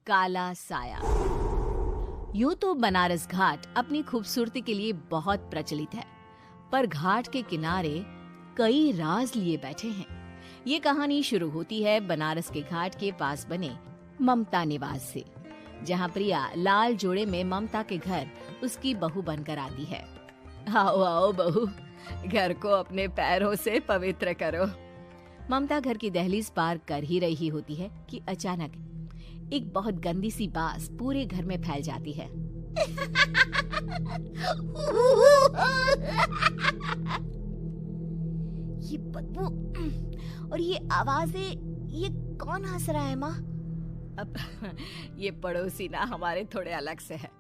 काला साया। यूं तो बनारस घाट अपनी खूबसूरती के लिए बहुत प्रचलित है, पर घाट के किनारे कई राज लिए बैठे हैं। ये कहानी शुरू होती है बनारस के घाट के पास बने ममता निवास से, जहाँ प्रिया लाल जोड़े में ममता के घर उसकी बहू बनकर आती है। आओ आओ बहू, घर को अपने पैरों से पवित्र करो। ममता घर की दहलीज पार कर ही रही होती है कि अचानक एक बहुत गंदी सी बास पूरे घर में फैल जाती है। ये बदबू और ये आवाजें, ये कौन हंस रहा है माँ? अब ये पड़ोसी ना हमारे थोड़े अलग से है।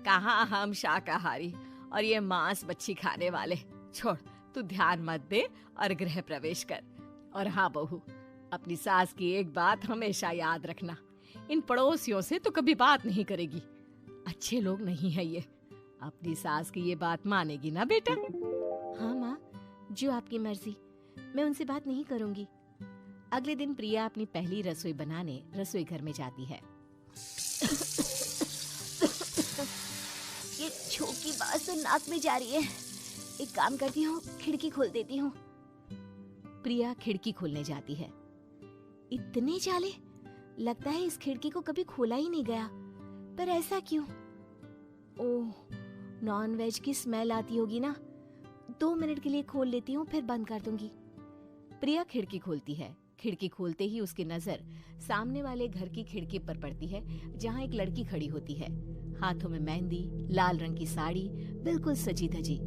कहाँ हम शाकाहारी और ये मांस मच्छी खाने वाले। छोड़, तू ध्यान मत दे और गृह प्रवेश कर। और हाँ बहू, अपनी सास की एक बात हमेशा याद रखना, इन पड़ोसियों से तो कभी बात नहीं करेगी। अच्छे लोग नहीं है ये। अपनी सास की ये बात मानेगी ना बेटा? हाँ माँ, जो आपकी मर्जी, मैं उनसे बात नहीं करूंगी। अगले दिन प्रिया अपनी पहली रसोई बनाने रसोई घर में जाती है। ये छोकी बात तो नाक में जा रही है। एक काम करती हूँ, खिड़की खोल देती हूँ। प्रिया खिड़की खोलने जाती है। इतने जाले, लगता है इस खिड़की को कभी खोला ही नहीं गया। पर ऐसा क्यों? ओह, नॉन वेज की स्मेल आती होगी ना। 2 मिनट के लिए खोल लेती हूँ, फिर बंद कर दूंगी। प्रिया खिड़की खोलती है। खिड़की खोलते ही उसकी नजर सामने वाले घर की खिड़की पर पड़ती है, जहाँ एक लड़की खड़ी होती है, हाथों में मेहंदी, लाल रंग की साड़ी, बिल्कुल सजी धजी,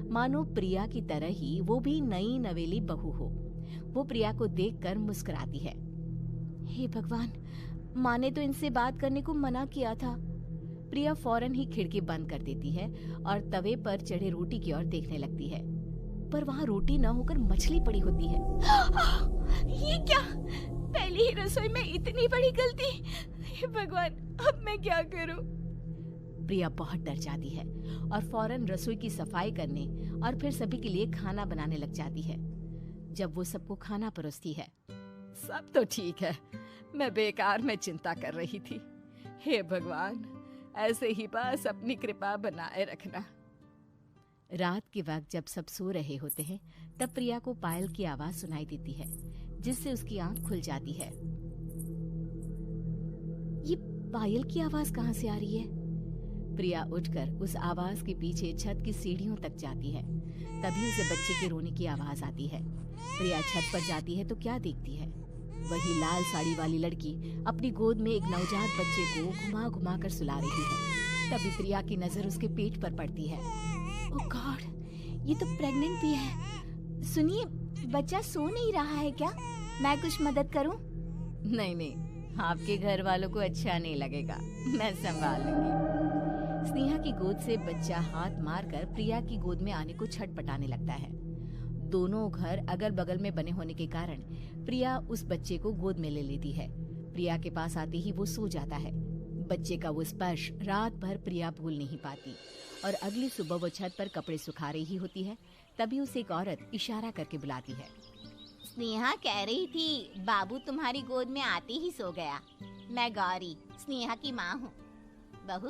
मानो प्रिया की तरह ही वो भी नई नवेली बहू हो। वो प्रिया को देखकर मुस्कुराती है। हे भगवान, माँ ने तो इनसे बात करने को मना किया था। प्रिया फौरन ही खिड़की बंद कर देती है और तवे पर चढ़े रोटी की ओर देखने लगती है, पर वहाँ रोटी न होकर मछली पड़ी होती है। ये क्या? पहली ही रसोई में इतनी बड़ी गलती। हे भगवान, अब मैं क्या करूं? प्रिया बहुत डर जाती है और फौरन रसोई की सफाई करने और फिर सभी के लिए खाना बनाने लग जाती है। जब वो सबको खाना परोसती है, सब तो ठीक है, मैं बेकार में चिंता कर रही थी। हे भगवान, ऐसे ही बस अपनी कृपा बनाए रखना। रात के वक्त जब सब सो रहे होते हैं, तब प्रिया को पायल की आवाज सुनाई देती है, जिससे उसकी आंख खुल जाती है। ये पायल की आवाज कहाँ से आ रही है? प्रिया उठकर उस आवाज के पीछे छत की सीढ़ियों तक जाती है। तभी उसे बच्चे के रोने की आवाज आती है। प्रिया छत पर जाती है तो क्या देखती है? वही लाल साड़ी वाली लड़की अपनी गोद में एक नवजात बच्चे को घुमा घुमा कर सुला रही है। तभी प्रिया की नजर उसके पेट पर पड़ती है। ओह गॉड, ये तो प्रेग्नेंट भी है। सुनिए, बच्चा सो नहीं रहा है क्या? मैं कुछ मदद करूं? नहीं नहीं, आपके घर वालों को अच्छा नहीं लगेगा, मैं संभाल लूंगी। स्नेहा की गोद से बच्चा हाथ मारकर प्रिया की गोद में आने को छटपटाने लगता है। दोनों घर अगल बगल में बने होने के कारण प्रिया उस बच्चे को गोद में ले लेती है। प्रिया के पास आते ही वो सो जाता है। बच्चे का वो स्पर्श रात भर प्रिया भूल नहीं पाती और अगली सुबह वो छत पर कपड़े सुखा रही होती है। तभी उसे एक औरत इशारा करके बुलाती है। स्नेहा कह रही थी बाबू तुम्हारी गोद में आते ही सो गया। मैं गौरी, स्नेहा की माँ हूँ। बहू,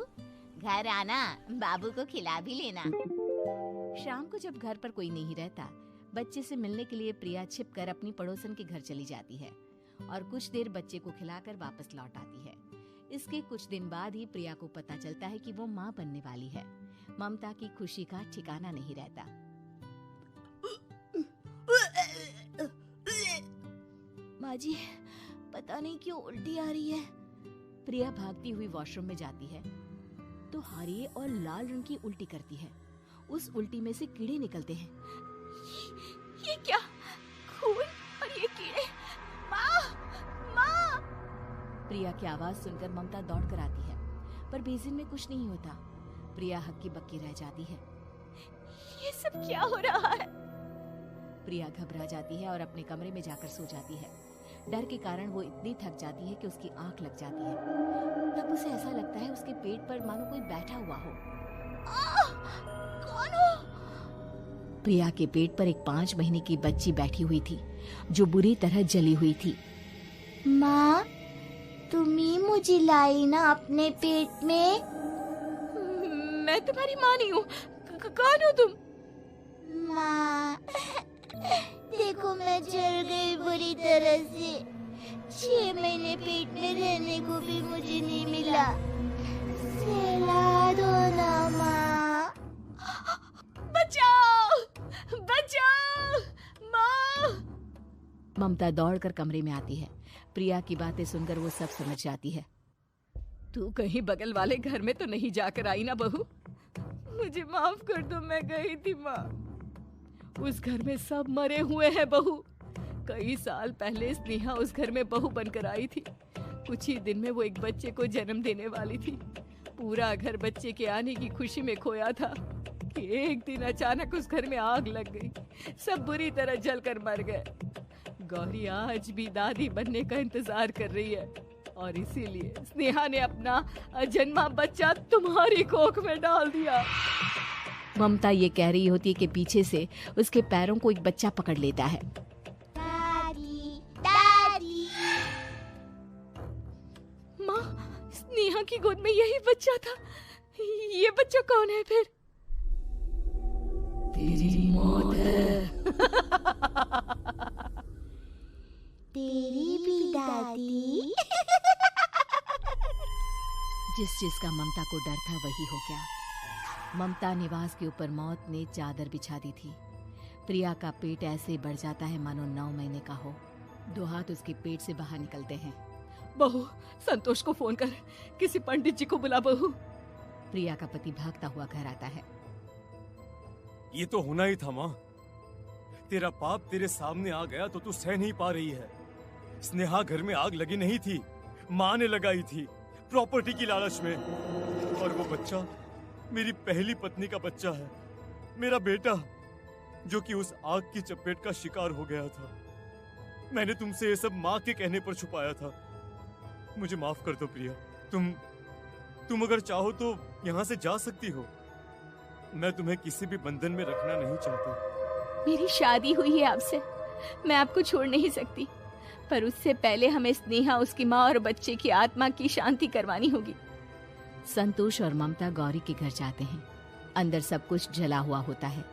घर आना, बाबू को खिला भी लेना। शाम को जब घर पर कोई नहीं रहता, बच्चे से मिलने के लिए प्रिया छिपकर अपनी पड़ोसन के घर चली जाती है और कुछ देर बच्चे को खिलाकर वापस लौट आती है। इसके कुछ दिन बाद ही प्रिया को पता चलता है कि वो माँ बनने वाली है। ममता की खुशी का ठिकाना नहीं रहता। माँ जी, पता नहीं क्यों उल्टी आ रही है। प्रिया भागती हुई वॉशरूम में जाती है तो हरे और लाल रंग की उल्टी करती है। उस उल्टी में से कीड़े निकलते हैं। ये क्या? खून और ये कीड़े! माँ! माँ! प्रिया की आवाज सुनकर ममता दौड़ कर आती है, पर बेसिन में कुछ नहीं होता। प्रिया हक्की बक्की रह जाती है। ये सब क्या हो रहा है? प्रिया घबरा जाती है और अपने कमरे में जाकर सो जाती है। डर के कारण वो इतनी थक जाती है कि उसकी आंख लग जाती है। तब उसे ऐसा लगता है उसके पेट पर मानो कोई बैठा हुआ हो। कौन हो? प्रिया के पेट पर एक 5 महीने की बच्ची बैठी हुई थी, जो बुरी तरह जली हुई थी। माँ, तुम ही मुझे लाई ना अपने पेट में। मैं तुम्हारी माँ नहीं हूँ। कौन हो तुम? माँ, देखो मैं जल गई बुरी तरह से। 6 महीने पेट में रहने को भी मुझे नहीं मिला। सहला दो ना माँ। बचाओ, बचाओ, माँ। ममता दौड़कर कमरे में आती है। प्रिया की बातें सुनकर वो सब समझ जाती है। तू कहीं बगल वाले घर में तो नहीं जाकर आई ना बहू? मुझे माफ कर दो, मैं गई थी माँ। उस घर में सब मरे हुए हैं बहू। कई साल पहले स्नेहा उस घर में बहू बनकर आई थी। कुछ ही दिन में वो एक बच्चे को जन्म देने वाली थी। पूरा घर बच्चे के आने की खुशी में खोया था कि एक दिन अचानक उस घर में आग लग गई। सब बुरी तरह जलकर मर गए। गौरी आज भी दादी बनने का इंतजार कर रही है और इसीलिए स्नेहा ने अपना अजन्मा बच्चा तुम्हारी कोख में डाल दिया। ममता ये कह रही होती है कि पीछे से उसके पैरों को एक बच्चा पकड़ लेता है। दादी, दादी। माँ, स्नेहा की गोद में यही बच्चा था। ये बच्चा कौन है फिर? तेरी मौत है। तेरी भी दादी। जिस चीज का ममता को डर था वही हो गया। ममता निवास के ऊपर मौत ने चादर बिछा दी थी। प्रिया का पेट ऐसे बढ़ जाता है मानो 9 महीने का हो। 2 हाथ उसके पेट से बाहर निकलते हैं। बहू, संतोष को फोन कर, किसी पंडित जी को बुला बहू। प्रिया का पति भागता हुआ घर आता है। ये तो होना ही था माँ। तेरा पाप तेरे सामने आ गया तो तू सह नहीं पा रही है। स्नेहा घर में आग लगी नहीं थी, माँ ने लगाई थी, प्रॉपर्टी की लालच में। और वो बच्चा मेरी पहली पत्नी का बच्चा है, मेरा बेटा, जो कि उस आग की चपेट का शिकार हो गया था। मैंने तुमसे ये सब माँ के कहने पर छुपाया था। मुझे माफ कर दो प्रिया। तुम अगर चाहो तो यहाँ से जा सकती हो। मैं तुम्हें किसी भी बंधन में रखना नहीं चाहती। मेरी शादी हुई है आपसे, मैं आपको छोड़ नहीं सकती, पर उससे पहले हमें स्नेहा, उसकी माँ और बच्चे की आत्मा की शांति करवानी होगी। संतोष और ममता गौरी के घर जाते हैं। अंदर सब कुछ जला हुआ होता है।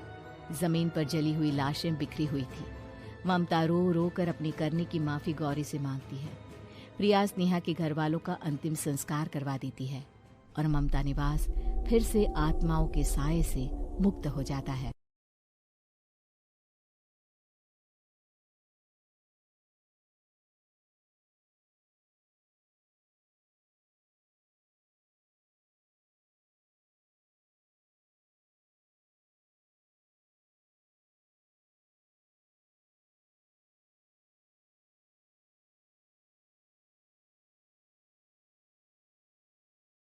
जमीन पर जली हुई लाशें बिखरी हुई थी। ममता रो रो कर अपनी करने की माफी गौरी से मांगती है। प्रिया स्नेहा के घर वालों का अंतिम संस्कार करवा देती है और ममता निवास फिर से आत्माओं के साए से मुक्त हो जाता है।